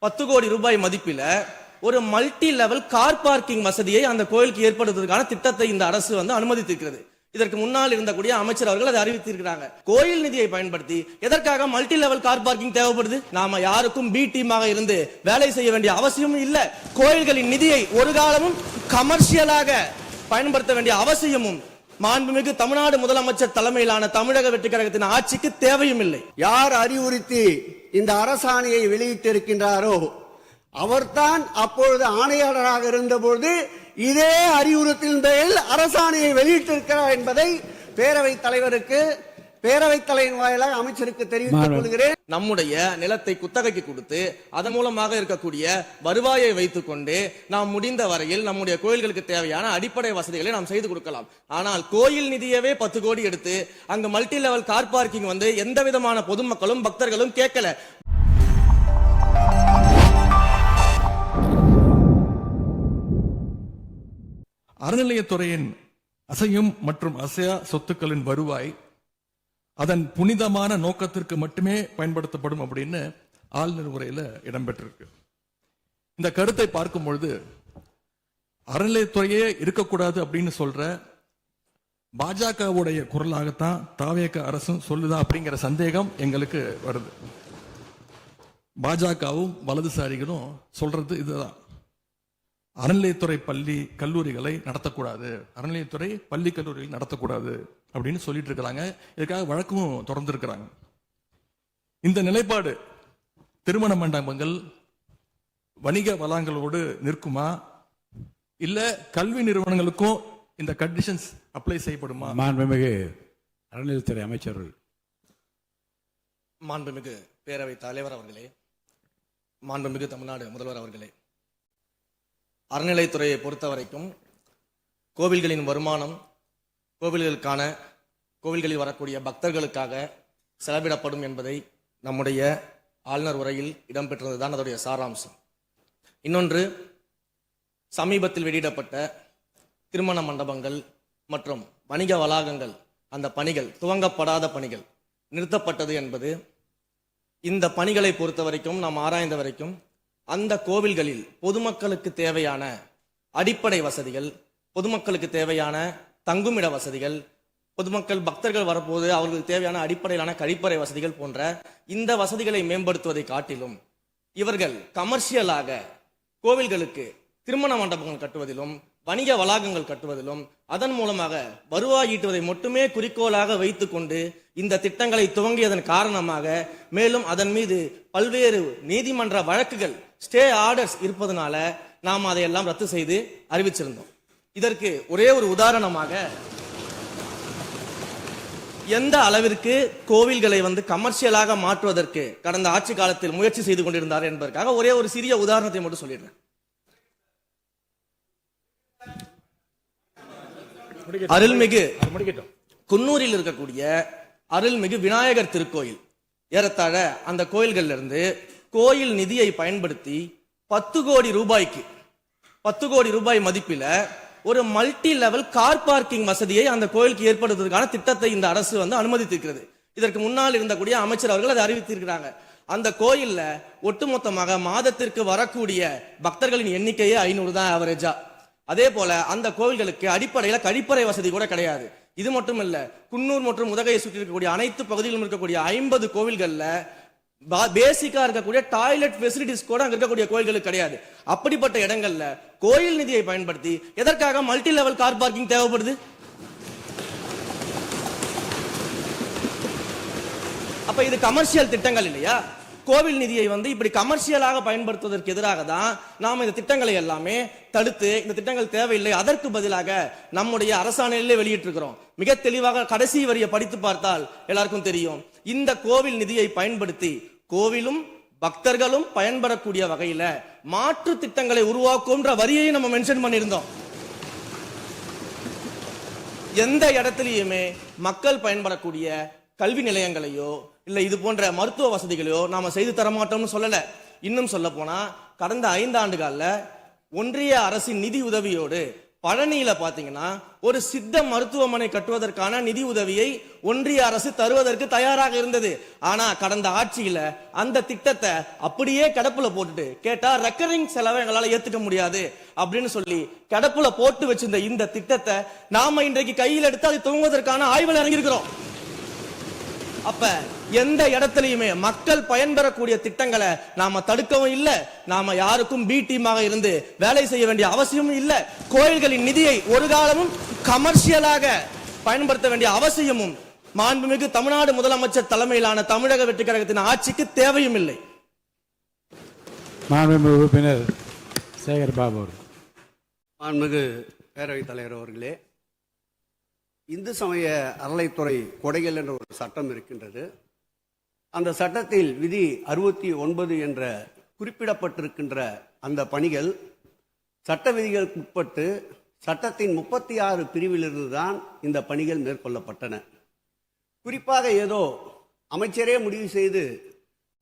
10 கோடி ரூபாய் மதிப்பில ஒரு மல்டி லெவல் கார் பார்க்கிங் வசதியை அந்த கோயிலுக்கு ஏற்படுத்துவதற்கான திட்டத்தை இந்த அரசு அனுமதித்திருக்கிறது. இதற்கு முன்னால் இருந்தக்கூடிய அமைச்சர் அவர்கள் அதை அறிவித்திருக்கிறாங்க. கோயில் நிதியை பயன்படுத்தி எதற்காக மல்டி லெவல் கார் பார்க்கிங் தேவைப்படுது? நாம யாருக்கும் பி டீமாக இருந்து வேலை செய்ய வேண்டிய அவசியமும் இல்ல. கோயில்களின் நிதியை ஒரு காலமும் கமர்ஷியலாக பயன்படுத்த வேண்டிய அவசியமும் மாண்புமிகு தமிழ்நாடு முதலமைச்சர் தலைமையிலான தமிழக வெற்றி கழகத்தின் ஆட்சிக்கு தேவையும் இல்லை. யார் அறிவுறுத்தி இந்த அரசாணையை வெளியிட்டிருக்கின்றாரோ அவர்தான் அப்பொழுது ஆணையாளராக இருந்தபோது இதே அறிவுறுத்தலின் பேரில் அரசாணையை வெளியிட்டிருக்கிறார் என்பதை பேரவைத் தலைவரின் வாயிலாக அமைச்சருக்கு தெரிவித்துக் கொள்கிறேன். நம்முடைய நிலத்தை குத்தகைக்கு கொடுத்து அதன் மூலமாக இருக்கக்கூடிய வருவாயை வைத்துக் கொண்டு நாம் முடிந்த வரையில் நம்முடைய கோயில்களுக்கு தேவையான அடிப்படை வசதிகளை நாம் செய்து கொடுக்கலாம். ஆனால் கோயில் நிதியவே 10 கோடி எடுத்து அங்கு மல்டி லெவல் கார் பார்க்கிங் எந்த விதமான பொதுமக்களும் பக்தர்களும் கேட்கல. அறநிலையத்துறையின் அசையும் மற்றும் அசையா சொத்துக்களின் வருவாய் அதன் புனிதமான நோக்கத்திற்கு மட்டுமே பயன்படுத்தப்படும் அப்படின்னு ஆளுநர் உரையில இடம்பெற்றிருக்கு. இந்த கருத்தை பார்க்கும் பொழுது அறநிலையத்துறையே இருக்கக்கூடாது அப்படின்னு சொல்ற பாஜகவுடைய குரலாகத்தான் தாவேக அரசும் சொல்லுதா அப்படிங்கிற சந்தேகம் எங்களுக்கு வருது. பாஜகவும் வலதுசாரிகளும் சொல்றது இதுதான். அறநிலையத்துறை பள்ளி கல்லூரிகளை நடத்தக்கூடாது, அறநிலையத்துறை பள்ளி கல்லூரிகள் நடத்தக்கூடாது அப்படின்னு சொல்லிட்டு இருக்கிறாங்க. இதுக்காக வழக்கும் தொடர்ந்து இருக்கிறாங்க. இந்த நிலைப்பாடு திருமண மண்டபங்கள் வணிக வளங்களோடு நிற்குமா, இல்ல கல்வி நிறுவனங்களுக்கும் இந்த கண்டிஷன்ஸ் அப்ளை செய்யப்படுமா? மாண்புமிகு அறநிலையத்துறை அமைச்சர்கள், மாண்புமிகு பேரவைத் தலைவர் அவர்களே, மாண்புமிகு தமிழ்நாடு முதல்வர் அவர்களே, அறநிலைத்துறையை பொறுத்த வரைக்கும் கோவில்களின் வருமானம் கோவில்களில் வரக்கூடிய பக்தர்களுக்காக செலவிடப்படும் என்பதை நம்முடைய ஆளுநர் உரையில் இடம்பெற்றதுதான் அதோடைய சாராம்சம். இன்னொன்று, சமீபத்தில் வெளியிடப்பட்ட திருமண மண்டபங்கள் மற்றும் வணிக வளாகங்கள் அந்த பணிகள் துவங்கப்படாத பணிகள் நிறுத்தப்பட்டது என்பது இந்த பணிகளை பொறுத்த வரைக்கும் நாம் ஆராய்ந்த வரைக்கும் அந்த கோவில்களில் பொதுமக்களுக்கு தேவையான அடிப்படை வசதிகள், பொதுமக்களுக்கு தேவையான தங்குமிட வசதிகள், பொதுமக்கள் பக்தர்கள் வரப்போது அவர்களுக்கு தேவையான அடிப்படையிலான கழிப்பறை வசதிகள் போன்ற இந்த வசதிகளை மேம்படுத்துவதை காட்டிலும் இவர்கள் கமர்ஷியலாக கோவில்களுக்கு திருமண மண்டபங்கள் கட்டுவதிலும் வணிக வளாகங்கள் கட்டுவதிலும் அதன் மூலமாக வருவாய் ஈட்டுவதை மட்டுமே குறிக்கோளாக வைத்துக் கொண்டு இந்த திட்டங்களை துவங்கியதன் காரணமாக மேலும் அதன் மீது பல்வேறு நீதிமன்ற வழக்குகள் ஸ்டே ஆர்டர்ஸ் இருப்பதனால நாம் அதையெல்லாம் ரத்து செய்து அறிவிச்சிருந்தோம். இதற்கு ஒரே ஒரு உதாரணமாக எந்த அளவிற்கு கோவில்களை கமர்ஷியலாக மாற்றுவதற்கு கடந்த ஆட்சி காலத்தில் முயற்சி செய்து கொண்டிருந்தார் என்பதற்காக ஒரே ஒரு சிறிய உதாரணத்தை மட்டும் சொல்லிடுறேன். அருள்மிகு குன்னூரில் இருக்கக்கூடிய அருள்மிகு விநாயகர் திருக்கோயில், ஏறத்தாழ அந்த கோயில்கள்ல இருந்து கோயில் நிதியை பயன்படுத்தி 10 கோடி ரூபாய் மதிப்பில ஒரு மல்டி லெவல் கார் பார்க்கிங் வசதியை அந்த கோயிலுக்கு ஏற்படுத்துவதற்கான திட்டத்தை இந்த அரசு அனுமதித்திருக்கிறது. இதற்கு முன்னால் இருந்தக்கூடிய அமைச்சர் அவர்கள் அதை அறிவித்திருக்கிறாங்க. அந்த கோயில்ல ஒட்டுமொத்தமாக மாதத்திற்கு வரக்கூடிய பக்தர்களின் எண்ணிக்கையே 500 தான் ஆவரேஜா. அதே போல அந்த கோவில்களுக்கு அடிப்படையில கழிப்பறை வசதி கூட கிடையாது. இது மட்டும் இல்ல, குன்னூர் மற்றும் உதகையை சுற்றி இருக்கக்கூடிய அனைத்து பகுதிகளிலும் இருக்கக்கூடிய 50 கோவில்கள்ல பேசிக்கா இருக்கக்கூடிய டாய்லெட் ஃபெசிலிட்டிஸ் கூட அங்க இருக்கக்கூடிய கோயில்களுக்கு கிடையாது. அப்படிப்பட்ட இடங்கள்ல கோயில் நிதியை பயன்படுத்தி எதற்காக மல்டி லெவல் கார் பார்க்கிங் தேவைப்படுது? அப்ப இது கமர்ஷியல் திட்டங்கள் இல்லையா? கோவில் நிதியை இப்படி கமர்ஷியலாக பயன்படுத்துவதற்கு எதிராக தான் நாம இந்த திட்டங்களை எல்லாமே தடுத்து இந்த திட்டங்கள் தேவையில்லை, அதற்கு பதிலாக நம்முடைய அரசாணையிலே வெளியிட்டிருக்கிறோம். மிக தெளிவாக கடைசி வரியை படித்து பார்த்தால் எல்லாருக்கும் தெரியும். இந்த கோவில் நிதியை பயன்படுத்தி கோவிலும் பக்தர்களும் பயன்படக்கூடிய வகையில மாற்று திட்டங்களை உருவாக்கும்ன்ற வரியை நம்ம மென்ஷன் பண்ணியிருந்தோம். எந்த இடத்திலையுமே மக்கள் பயன்படக்கூடிய கல்வி நிலையங்களையோ இல்ல இது போன்ற மருத்துவ வசதிகளையோ நாம செய்து தரமாட்டோம்னு சொல்லல. இன்னும் சொல்ல போனா கடந்த 5 ஆண்டுகள்ல ஒன்றிய அரசின் நிதி உதவியோடு பழனியில பாத்தீங்கன்னா ஒரு சித்த மருத்துவமனை கட்டுவதற்கான நிதி உதவியை ஒன்றிய அரசு தருவதற்கு தயாராக இருந்தது. ஆனா கடந்த ஆட்சியில அந்த திட்டத்தை அப்படியே கிடப்புல போட்டுட்டு கேட்டா ரெக்கரிங் செலவை எங்களால ஏத்துக்க முடியாது அப்படின்னு சொல்லி கிடப்புல போட்டு வச்சிருந்த இந்த திட்டத்தை நாம இன்றைக்கு கையில் எடுத்து அதை துவங்குவதற்கான ஆய்வில் இறங்கியிருக்கிறோம். அப்ப எந்த இடத்துலயுமே மக்கள் பயன்பெறக்கூடிய திட்டங்களை நாம தடுக்கவும் இல்லை, நாம யாருக்கும் பி டீமாக இருந்து வேலை செய்ய வேண்டிய அவசியமும் இல்லை. கோயில்களின் நிதியை ஒரு காலமும் கமர்ஷியலாக பயன்படுத்த வேண்டிய அவசியமும் மாண்புமிகு தமிழ்நாடு முதலமைச்சர் தலைமையிலான தமிழக வெற்றி கழகத்தின் ஆட்சிக்கு தேவையும் இல்லை. மாண்புமிகு உறுப்பினர் சேகர் பாபு அவர்கள். மாண்புமிகு பேரவைத் தலைவர் அவர்களே, இந்து சமய அறநிலைத்துறை கொடைகள் என்ற ஒரு சட்டம் இருக்கின்றது. அந்த சட்டத்தில் விதி 69 என்ற குறிப்பிடப்பட்டிருக்கின்ற அந்த பணிகள் சட்ட விதிகளுக்கு உட்பட்டு சட்டத்தின் 36 பிரிவிலிருந்து தான் இந்த பணிகள் மேற்கொள்ளப்பட்டன. குறிப்பாக ஏதோ அமைச்சரே முடிவு செய்து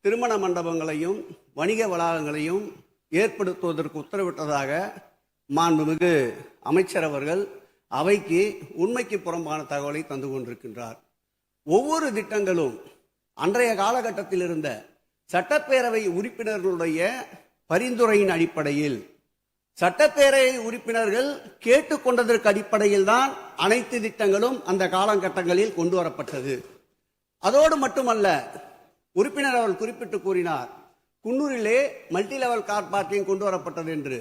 திருமண மண்டபங்களையும் வணிக வளாகங்களையும் ஏற்படுத்துவதற்கு உத்தரவிட்டதாக மாண்புமிகு அமைச்சர் அவர்கள் அவைக்கு உண்மைக்கு புறம்பான தகவலை தந்து கொண்டிருக்கின்றார். ஒவ்வொரு திட்டங்களும் அன்றைய காலகட்டத்தில் இருந்த சட்டப்பேரவை உறுப்பினர்களுடைய பரிந்துரையின் அடிப்படையில், சட்டப்பேரவை உறுப்பினர்கள் கேட்டுக்கொண்டதற்கு அடிப்படையில் தான் அனைத்து திட்டங்களும் அந்த காலகட்டங்களில் கொண்டு வரப்பட்டது. அதோடு மட்டுமல்ல, உறுப்பினர் அவர்கள் குறிப்பிட்டு கூறினார், குன்னூரிலே மல்டி லெவல் கார் பார்க்கிங் கொண்டு வரப்பட்டது என்று.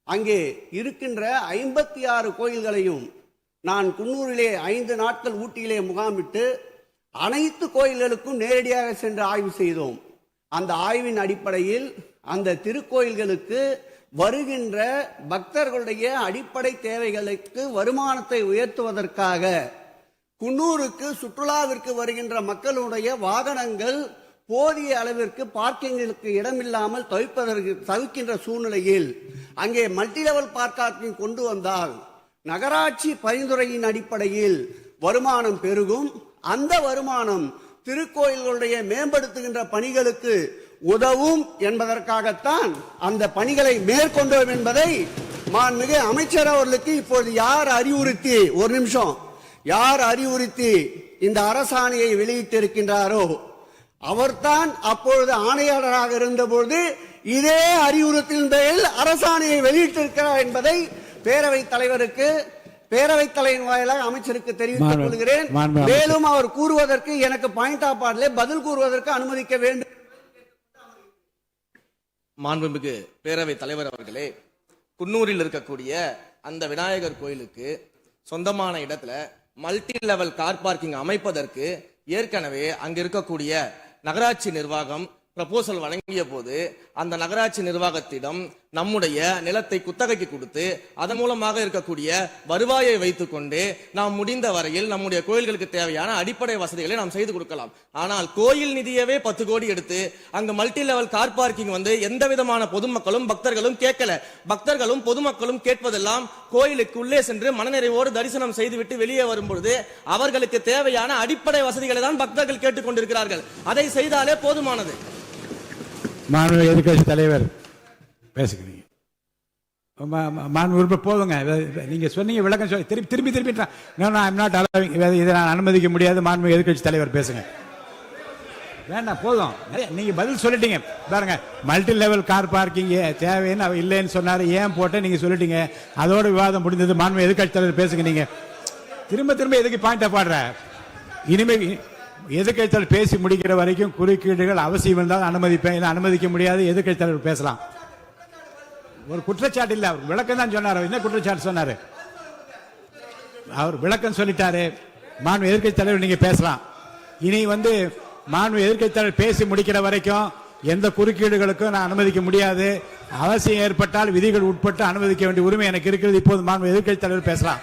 அங்கே இருக்கின்ற 56 கோயில்களையும் நான் குன்னூரிலே 5 நாட்கள் ஊட்டியிலே முகாமிட்டு அனைத்து கோயில்களுக்கும் நேரடியாக சென்று ஆய்வு செய்தோம். அந்த ஆய்வின் அடிப்படையில் அந்த திருக்கோயில்களுக்கு வருகின்ற பக்தர்களுடைய அடிப்படை தேவைகளுக்கு வருமானத்தை உயர்த்துவதற்காக குன்னூருக்கு சுற்றுலாவிற்கு வருகின்ற மக்களுடைய வாகனங்கள் போதிய அளவிற்கு பார்க்கிங்களுக்கு இடமில்லாமல் தவிக்கின்ற சூழ்நிலையில் அங்கே மல்டி லெவல் பார்க்கிங் கொண்டு வந்தால் நகராட்சி பரிந்துரையின் அடிப்படையில் வருமானம் பெருகும். அந்த வருமானம் திருக்கோயில்களுடைய மேம்படுத்துகின்ற பணிகளுக்கு உதவும் என்பதற்காகத்தான் அந்த பணிகளை மேற்கொண்டோம் என்பதை மாண்புமிகு அமைச்சர் அவர்களுக்கு இப்போது யார் அறிவுறுத்தி, ஒரு நிமிஷம், யார் அறிவுறுத்தி இந்த அரசாணையை வெளியிட்டிருக்கின்றாரோ அவர்தான் அப்பொழுது ஆணையாளராக இருந்தபோது இதே அறிவுறுத்தலின் பேரில் அரசாணையை வெளியிட்டிருக்கிறார் என்பதை பேரவைத் தலைவருக்கு, பேரவைத் தலைவர் வாயிலாக அமைச்சருக்கு தெரிவித்துக் கொள்கிறேன். மேலும் அவர் கூறுவதற்கு எனக்கு பாயிண்ட் ஆஃப் ஆர்டர்ல பதில் கூறுவதற்கு அனுமதிக்க வேண்டும். மாண்புமிகு பேரவைத் தலைவர் அவர்களே, குன்னூரில் இருக்கக்கூடிய அந்த விநாயகர் கோயிலுக்கு சொந்தமான இடத்துல மல்டி லெவல் கார் பார்க்கிங் அமைப்பதற்கு ஏற்கனவே அங்க இருக்கக்கூடிய நகராட்சி நிர்வாகம் ப்ரப்போசல் வழங்கிய போது அந்த நகராட்சி நிர்வாகத்திடம் நம்முடைய நிலத்தை குத்தகைக்கு கொடுத்து அதன் மூலமாக இருக்கக்கூடிய வருவாயை வைத்துக்கொண்டு நாம் முடிந்த வரையில் நம்முடைய கோயில்களுக்கு தேவையான அடிப்படை வசதிகளை நாம் செய்து கொடுக்கலாம். ஆனால் கோயில் நிதியவே 10 கோடி எடுத்து அங்கு மல்டி லெவல் கார் பார்க்கிங் வந்து எந்த விதமான பொதுமக்களும் பக்தர்களும் கேட்கல. பக்தர்களும் பொதுமக்களும் கேட்பதெல்லாம் கோயிலுக்கு உள்ளே சென்று மனநிறைவோடு தரிசனம் செய்துவிட்டு வெளியே வரும்பொழுது அவர்களுக்கு தேவையான அடிப்படை வசதிகளை தான் பக்தர்கள் கேட்டுக்கொண்டிருக்கிறார்கள். அதை செய்தாலே போதுமானது. மாண்புமிகு எதிர்க்கட்சி தலைவர் பேசுகிறீங்க. மாண்பு போதுங்க, நீங்க சொன்னீங்க விளக்கம் சொல்லி திருப்பி இதை நான் அனுமதிக்க முடியாது. மாண்புமிகு எதிர்க்கட்சி தலைவர் பேசுங்க. வேண்டாம், போதும், நீங்க பதில் சொல்லிட்டீங்க. பாருங்க, மல்டி லெவல் கார் பார்க்கிங் தேவைன்னு இல்லைன்னு சொன்னாரு, ஏன் போட்ட நீங்க சொல்லிட்டீங்க. அதோட விவாதம் முடிந்தது. மாண்புமிகு எதிர்க்கட்சி தலைவர் பேசுங்க. நீங்க திரும்ப எதுக்கு பாயிண்ட் பாடுற? இனிமே எதிர்க்கட்சி தலைவர் பேசி முடிக்கிற வரைக்கும் குறுக்கீடுகள் அவசியம் இருந்தால் அனுமதிப்பேன், இதை அனுமதிக்க முடியாது. எதிர்க்கட்சி தலைவர் பேசலாம். ஒரு குற்றச்சாட்டு இல்ல, அவர் விளக்கம் தான் சொன்னார். என்ன குற்றச்சாட்டு சொன்னாரு? அவர் விளக்கம் சொல்லிட்டாரு. மாண்பு எதிர்க்கட்சி தலைவர் நீங்க பேசலாம். இனி மாண்பு எதிர்க்கட்சி தலைவர் பேசி முடிக்கிற வரைக்கும் எந்த குறுக்கீடுகளுக்கும் நான் அனுமதிக்க முடியாது. அவசியம் ஏற்பட்டால் விதிகள் உட்பட்டு அனுமதிக்க வேண்டிய உரிமை எனக்கு இருக்கிறது. இப்போது மாண்பு எதிர்க்கட்சி தலைவர் பேசலாம்.